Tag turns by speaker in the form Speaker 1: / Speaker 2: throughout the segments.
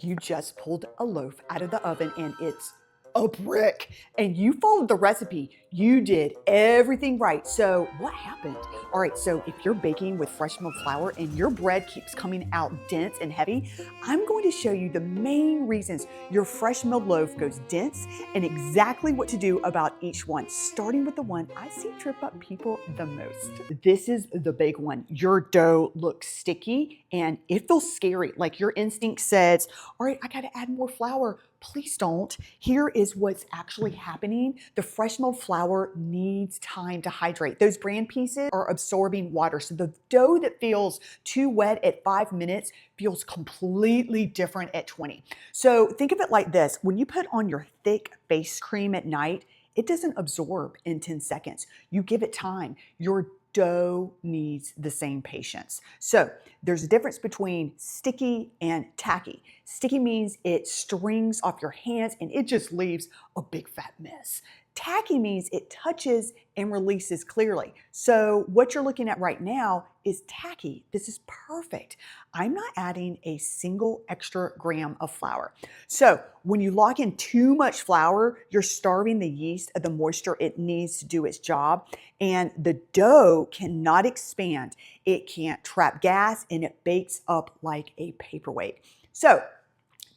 Speaker 1: You just pulled a loaf out of the oven and it's a brick, and you followed the recipe. You did everything right. So what happened? All right, so if you're baking with fresh milled flour and your bread keeps coming out dense and heavy, I'm going to show you the main reasons your fresh milled loaf goes dense and exactly what to do about each one, starting with the one I see trip up people the most. This is the big one. Your dough looks sticky and it feels scary. Like your instinct says, all right, I got to add more flour. Please don't. Here is what's actually happening. The fresh milled flour needs time to hydrate. Those bran pieces are absorbing water. So the dough that feels too wet at 5 minutes feels completely different at 20. So think of it like this. When you put on your thick face cream at night, it doesn't absorb in 10 seconds. You give it time. Your dough needs the same patience. So there's a difference between sticky and tacky. Sticky means it strings off your hands and it just leaves a big fat mess. Tacky means it touches and releases clearly. So what you're looking at right now is tacky. This is perfect. I'm not adding a single extra gram of flour. So when you lock in too much flour, you're starving the yeast of the moisture it needs to do its job, and the dough cannot expand. It can't trap gas and it bakes up like a paperweight. So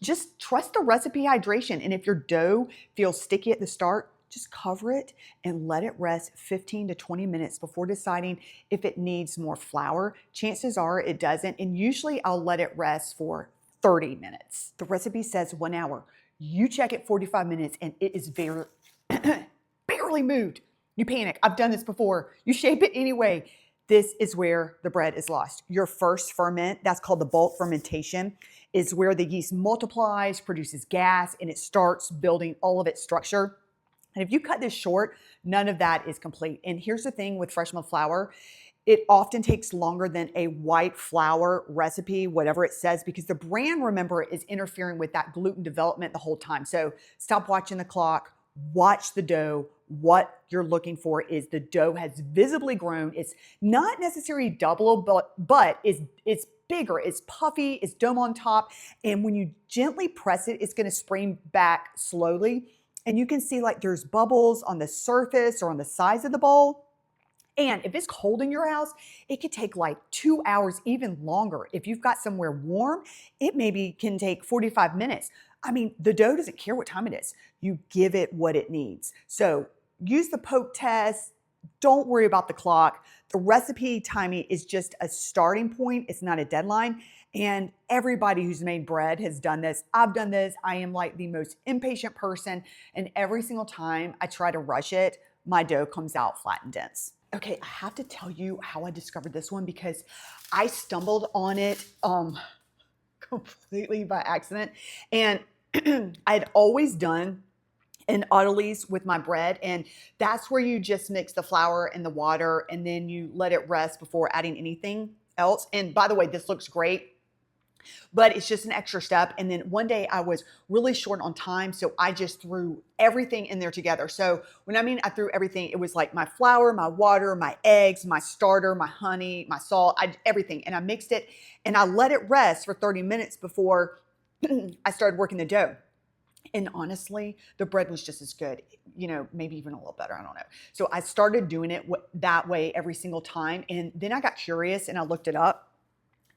Speaker 1: just trust the recipe hydration. And if your dough feels sticky at the start, just cover it and let it rest 15 to 20 minutes before deciding if it needs more flour. Chances are it doesn't. And usually I'll let it rest for 30 minutes. The recipe says 1 hour. You check it 45 minutes and it is very, barely moved. You panic. I've done this before. You shape it anyway. This is where the bread is lost. Your first ferment, that's called the bulk fermentation, is where the yeast multiplies, produces gas, and it starts building all of its structure. And if you cut this short, none of that is complete. And here's the thing with fresh milled flour. It often takes longer than a white flour recipe, whatever it says, because the bran, remember, is interfering with that gluten development the whole time. So stop watching the clock, watch the dough. What you're looking for is the dough has visibly grown. It's not necessarily double, but it's bigger, it's puffy, it's dome on top. And when you gently press it, it's gonna spring back slowly. And you can see like there's bubbles on the surface or on the sides of the bowl. And if it's cold in your house, it could take like 2 hours, even longer. If you've got somewhere warm, it maybe can take 45 minutes. I mean, the dough doesn't care what time it is. You give it what it needs. So use the poke test. Don't worry about the clock. The recipe timing is just a starting point. It's not a deadline. And everybody who's made bread has done this. I've done this. I am like the most impatient person. And every single time I try to rush it, my dough comes out flat and dense. Okay, I have to tell you how I discovered this one because I stumbled on it completely by accident. And I'd always done an autolyse with my bread, and that's where you just mix the flour and the water and then you let it rest before adding anything else. And by the way, this looks great, but it's just an extra step. And then one day I was really short on time, so I just threw everything in there together. So when I mean I threw everything, it was like my flour, my water, my eggs, my starter, my honey, my salt, everything. And I mixed it and I let it rest for 30 minutes before I started working the dough. And honestly, the bread was just as good, maybe even a little better. I don't know. So I started doing it that way every single time. And then I got curious and I looked it up.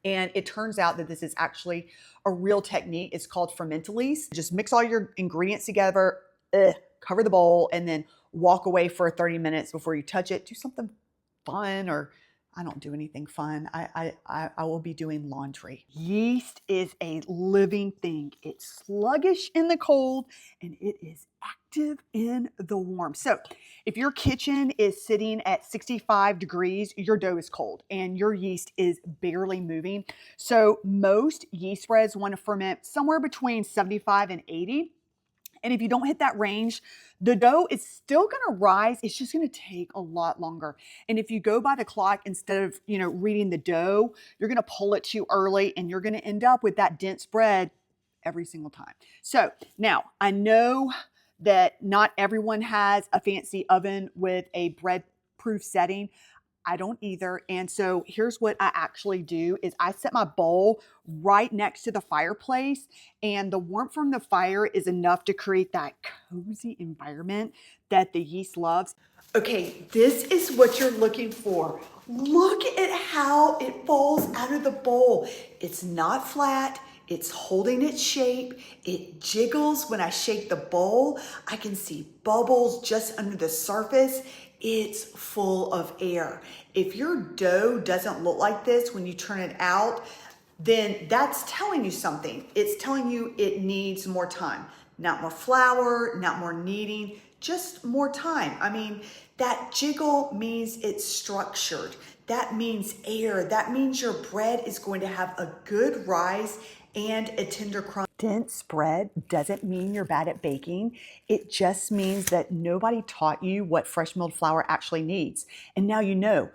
Speaker 1: And it turns out that this is actually a real technique. It's called fermentalise. Just mix all your ingredients together, cover the bowl, and then walk away for 30 minutes before you touch it. Do something fun, or I don't do anything fun. I will be doing laundry. Yeast is a living thing. It's sluggish in the cold and it is active in the warm. So if your kitchen is sitting at 65 degrees, your dough is cold and your yeast is barely moving. So most yeast breads want to ferment somewhere between 75 and 80. And if you don't hit that range, the dough is still gonna rise. It's just gonna take a lot longer. And if you go by the clock instead of, reading the dough, you're gonna pull it too early and you're gonna end up with that dense bread every single time. So now I know that not everyone has a fancy oven with a bread proof setting. I don't either. And so here's what I actually do is I set my bowl right next to the fireplace, and the warmth from the fire is enough to create that cozy environment that the yeast loves. Okay, this is what you're looking for. Look at how it falls out of the bowl. It's not flat. It's holding its shape. It jiggles when I shake the bowl. I can see bubbles just under the surface. It's full of air. If your dough doesn't look like this when you turn it out, then that's telling you something. It's telling you it needs more time. Not more flour, not more kneading, just more time. I mean, that jiggle means it's structured. That means air. That means your bread is going to have a good rise and a tender crumb. Dense bread doesn't mean you're bad at baking. It just means that nobody taught you what fresh milled flour actually needs. And now you know.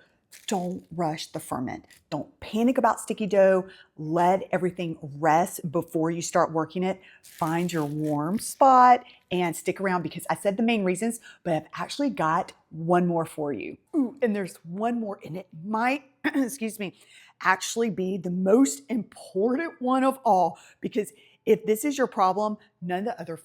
Speaker 1: Don't rush the ferment. Don't panic about sticky dough. Let everything rest before you start working it. Find your warm spot and stick around because I said the main reasons, but I've actually got one more for you. Ooh, and there's one more, and it might, excuse me, actually be the most important one of all, because if this is your problem, none of the other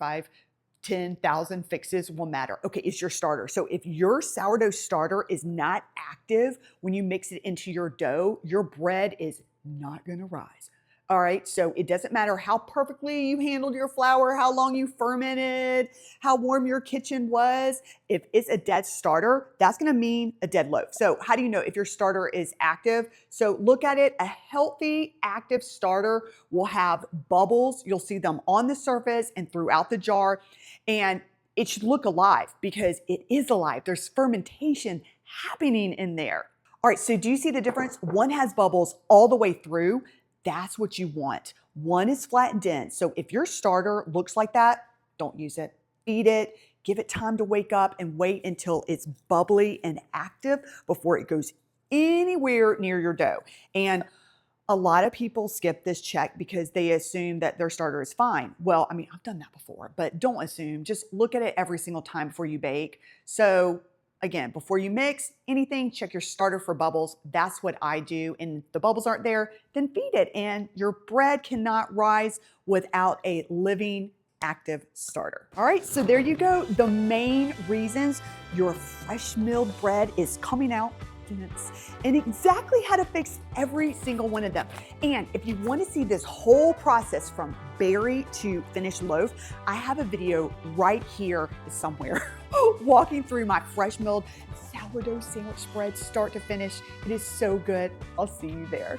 Speaker 1: 10,000 fixes will matter. Okay, it's your starter. So if your sourdough starter is not active when you mix it into your dough, your bread is not gonna rise. All right, so it doesn't matter how perfectly you handled your flour, how long you fermented, how warm your kitchen was. If it's a dead starter, that's gonna mean a dead loaf. So how do you know if your starter is active? So look at it. A healthy, active starter will have bubbles. You'll see them on the surface and throughout the jar. And it should look alive because it is alive. There's fermentation happening in there. All right, so do you see the difference? One has bubbles all the way through. That's what you want. One is flat and dense. So if your starter looks like that, don't use it. Feed it, give it time to wake up, and wait until it's bubbly and active before it goes anywhere near your dough. And a lot of people skip this check because they assume that their starter is fine. Well, I mean, I've done that before, but don't assume. Just look at it every single time before you bake. So again, before you mix anything, check your starter for bubbles. That's what I do. And if the bubbles aren't there, then feed it. And your bread cannot rise without a living, active starter. All right, so there you go. The main reasons your fresh milled bread is coming out dense, and exactly how to fix every single one of them. And if you want to see this whole process from berry to finished loaf, I have a video right here somewhere walking through my fresh milled sourdough sandwich spread start to finish. It is so good. I'll see you there.